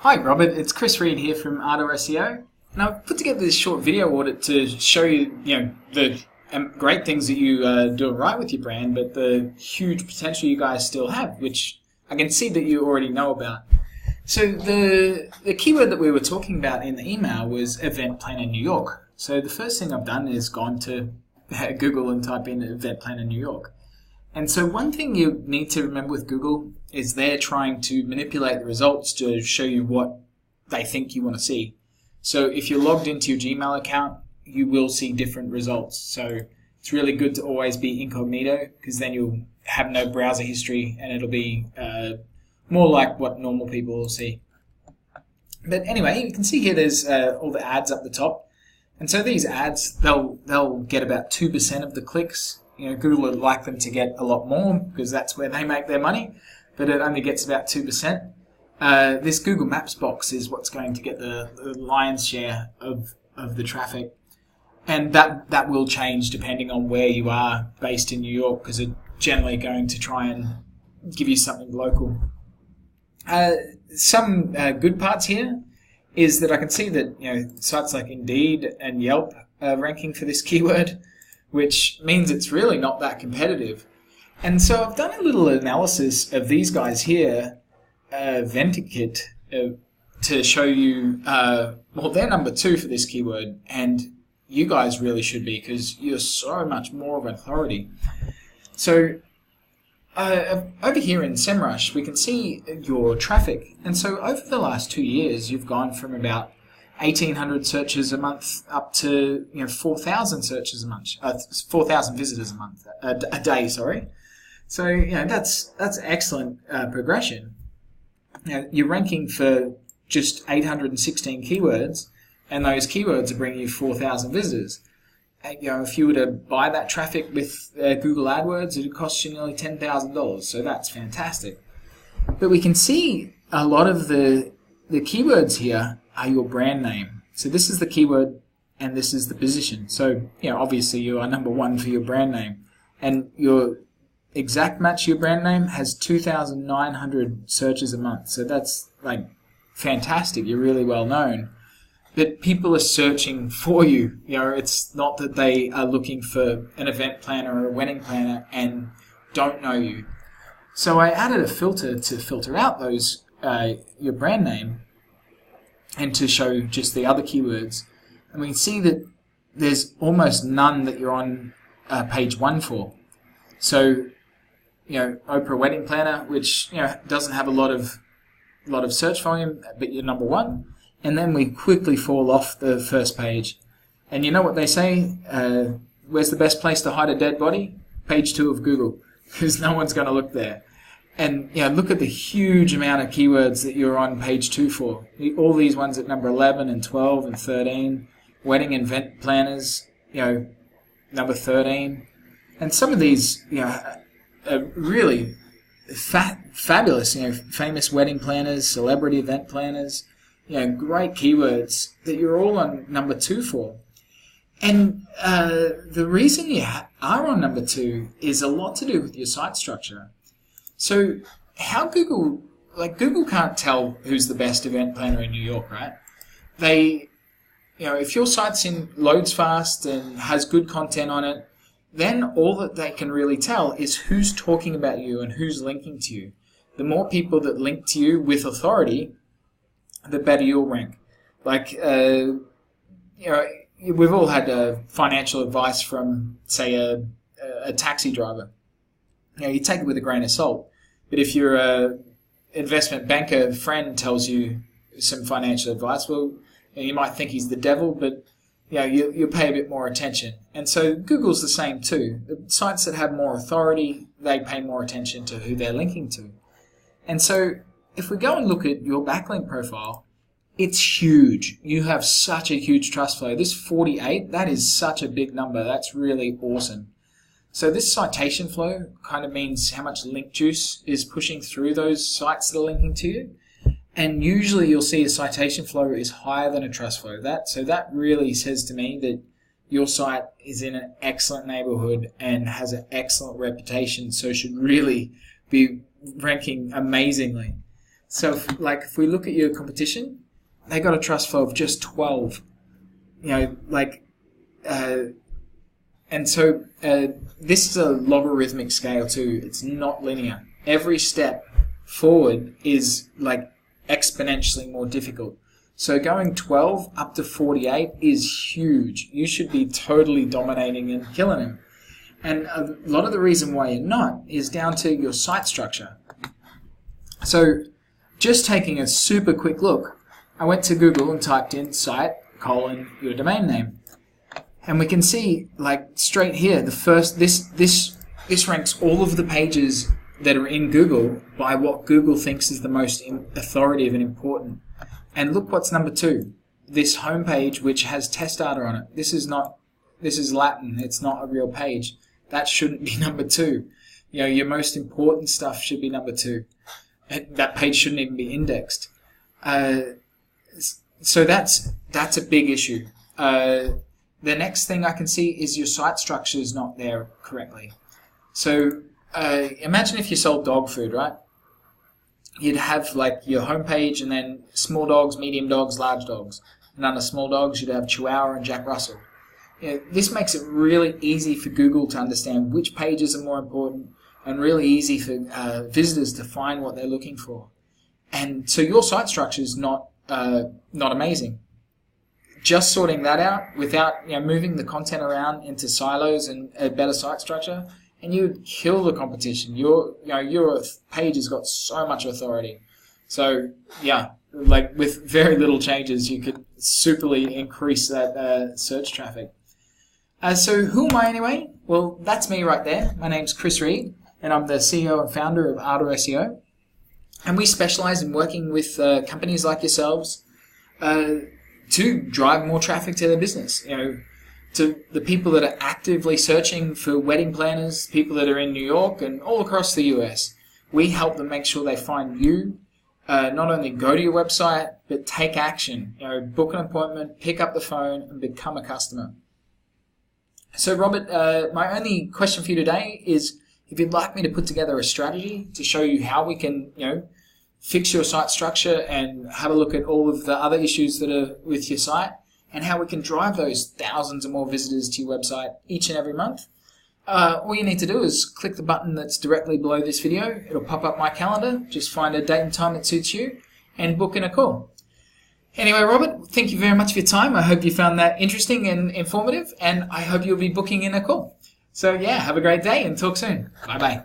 Hi Robert, it's Chris Reed here from Ardor SEO, and I've put together this short video audit to show you, the great things that you do right with your brand, but the huge potential you guys still have, which I can see that you already know about. So the keyword that we were talking about in the email was Event Planner New York. So the first thing I've done is gone to Google and type in Event Planner New York. And so one thing you need to remember with Google is they're trying to manipulate the results to show you what they think you want to see. So if you're logged into your Gmail account, you will see different results. So it's really good to always be incognito, because then you'll have no browser history and it'll be more like what normal people will see. But anyway, you can see here there's all the ads up the top. And so these ads, they'll get about 2% of the clicks. Google would like them to get a lot more because that's where they make their money, but it only gets about 2%. This Google Maps box is what's going to get the lion's share of the traffic, and that will change depending on where you are based in New York, because it's generally going to try and give you something local. Some good parts here is that I can see that sites like Indeed and Yelp are ranking for this keyword, which means it's really not that competitive. And so I've done a little analysis of these guys here, Ventikit, to show you, they're number 2 for this keyword, and you guys really should be, because you're so much more of an authority. So over here in SEMrush, we can see your traffic. And so over the last 2 years, you've gone from about 1,800 searches a month up to 4,000 searches a month, 4,000 visitors a month, a day. Sorry. So that's excellent progression. You're ranking for just 816 keywords, and those keywords are bringing you 4,000 visitors. If you were to buy that traffic with Google AdWords, it would cost you nearly $10,000. So that's fantastic. But we can see a lot of the keywords here are your brand name. So this is the keyword and this is the position. So, obviously you are number 1 for your brand name. And your exact match to your brand name has 2,900 searches a month. So that's fantastic. You're really well known. But people are searching for you. It's not that they are looking for an event planner or a wedding planner and don't know you. So I added a filter to filter out those your brand name, and to show just the other keywords. And we can see that there's almost none that you're on page 1 for. So, Oprah Wedding Planner, which doesn't have a lot of search volume, but you're number 1. And then we quickly fall off the first page. And you know what they say? Where's the best place to hide a dead body? Page 2 of Google, because no one's going to look there. And look at the huge amount of keywords that you're on page 2 for. All these ones at number 11 and 12 and 13. Wedding and event planners, number 13. And some of these, are really fabulous. Famous wedding planners, celebrity event planners. Great keywords that you're all on number 2 for. And the reason you are on number 2 is a lot to do with your site structure. So how Google can't tell who's the best event planner in New York, right? They, if your site's loads fast and has good content on it, then all that they can really tell is who's talking about you and who's linking to you. The more people that link to you with authority, the better you'll rank. We've all had financial advice from, say, a taxi driver. You take it with a grain of salt. But if your investment banker friend tells you some financial advice, well, you might think he's the devil, but you'll pay a bit more attention. And so Google's the same too. The sites that have more authority, they pay more attention to who they're linking to. And so if we go and look at your backlink profile, it's huge. You have such a huge trust flow. This 48, that is such a big number. That's really awesome. So this citation flow kind of means how much link juice is pushing through those sites that are linking to you. And usually you'll see a citation flow is higher than a trust flow. So that really says to me that your site is in an excellent neighborhood and has an excellent reputation, so should really be ranking amazingly. So if we look at your competition, they got a trust flow of just 12. And so this is a logarithmic scale too. It's not linear. Every step forward is exponentially more difficult. So going 12 up to 48 is huge. You should be totally dominating and killing him. And a lot of the reason why you're not is down to your site structure. So just taking a super quick look, I went to Google and typed in site : your domain name. And we can see straight here, this ranks all of the pages that are in Google by what Google thinks is the most authoritative and important. And look what's number 2. This homepage, which has test data on it. This is Latin. It's not a real page. That shouldn't be number 2. Your most important stuff should be number 2. That page shouldn't even be indexed. So that's a big issue. The next thing I can see is your site structure is not there correctly. So imagine if you sold dog food, right? You'd have your homepage and then small dogs, medium dogs, large dogs. And under small dogs, you'd have Chihuahua and Jack Russell. This makes it really easy for Google to understand which pages are more important and really easy for visitors to find what they're looking for. And so your site structure is not amazing. Just sorting that out without moving the content around into silos and a better site structure, and you would kill the competition. Your page has got so much authority. So with very little changes, you could superly increase that search traffic. So who am I anyway? Well, that's me right there. My name's Chris Reed, and I'm the CEO and founder of Audit SEO. And we specialize in working with companies like yourselves to drive more traffic to their business. To the people that are actively searching for wedding planners, people that are in New York and all across the US. We help them make sure they find you, not only go to your website, but take action. Book an appointment, pick up the phone, and become a customer. So, Robert, my only question for you today is if you'd like me to put together a strategy to show you how we can, fix your site structure and have a look at all of the other issues that are with your site and how we can drive those thousands or more visitors to your website each and every month. All you need to do is click the button that's directly below this video. It'll pop up my calendar. Just find a date and time that suits you and book in a call. Anyway, Robert, thank you very much for your time. I hope you found that interesting and informative, and I hope you'll be booking in a call. So, have a great day and talk soon. Bye-bye.